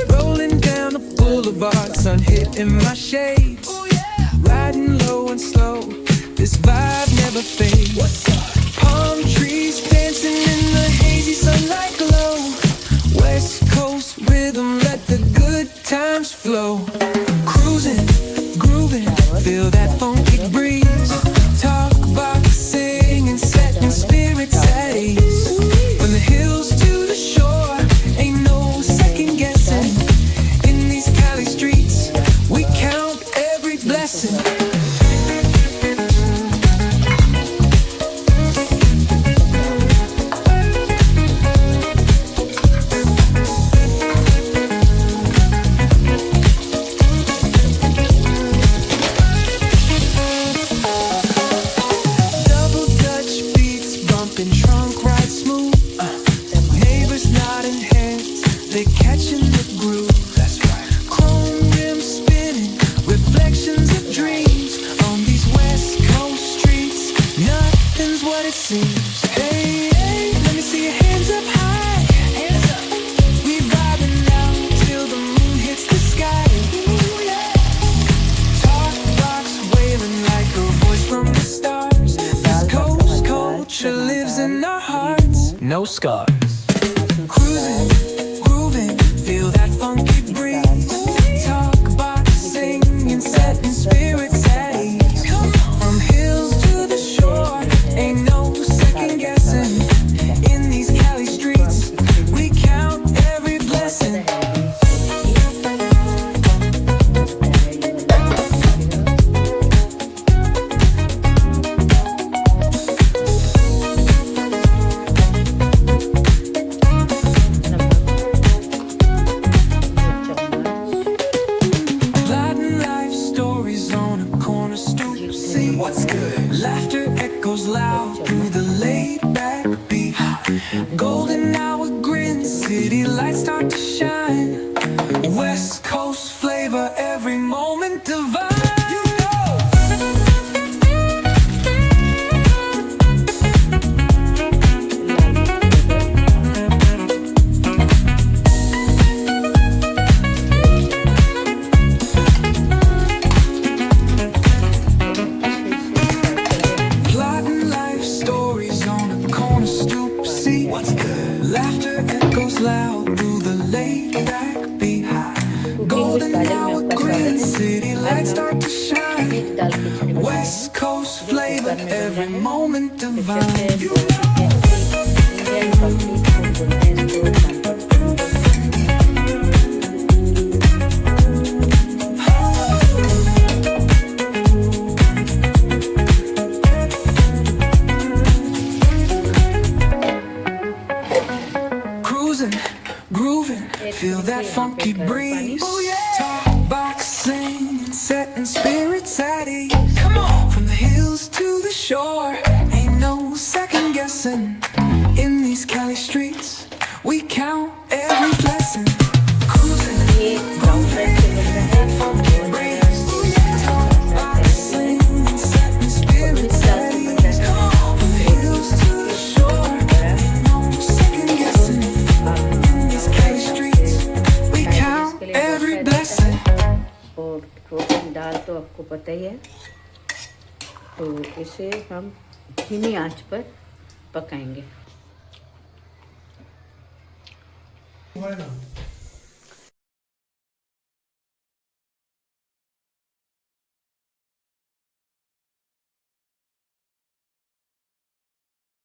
Rolling down the boulevard, sun hitting my shades. Riding low and slow, this vibe never fades. Palm trees dancing in the hazy sunlight glow. West Coast rhythm, let the good times flow. Cruising, grooving, feel that funky breeze. Talk about singing, setting spirits at ease. From the hills to the shore, ain't no second guessing. In these Cali streets, we count every blessing. Hey, hey, let me see your hands up high. Hands up. We vibing now till the moon hits the sky. Ooh, yeah. Talk rocks waving like a voice from the stars. This coast culture lives in our hearts. No scars. Cruising, grooving, feel that funky breeze. Talk about singing, setting spirits at ease. From hills to the shore, ain't no second guessing. In these Cali streets, we count every blessing. Gliding life stories on a corner stoop. See what's good. Laughter echoes loud through the laid back beat. Golden hour grin, city lights start to shine. West Coast flavor, every moment divine. You know. Plotting life stories on a corner stoop. See what's good. Laughter echoes loud through the laid back beat. Golden hour grin, city lights start to shine. West Coast flavor, every moment divine. You cruising, grooving, feel that funky breeze. Talk box singing, setting spirits at ease. Come on, from the hills to the shore, ain't no second guessing. In these Cali streets, we count every blessing. Cruising, grooving, feel that funky breeze. Talk box singing, setting spirits at ease. Come on, from the hills to the shore, ain't no second guessing. In these Cali streets, we count every blessing. और protein दाल तो आपको पता ही है, तो इसे हम धीमी आंच पर पकाएंगे।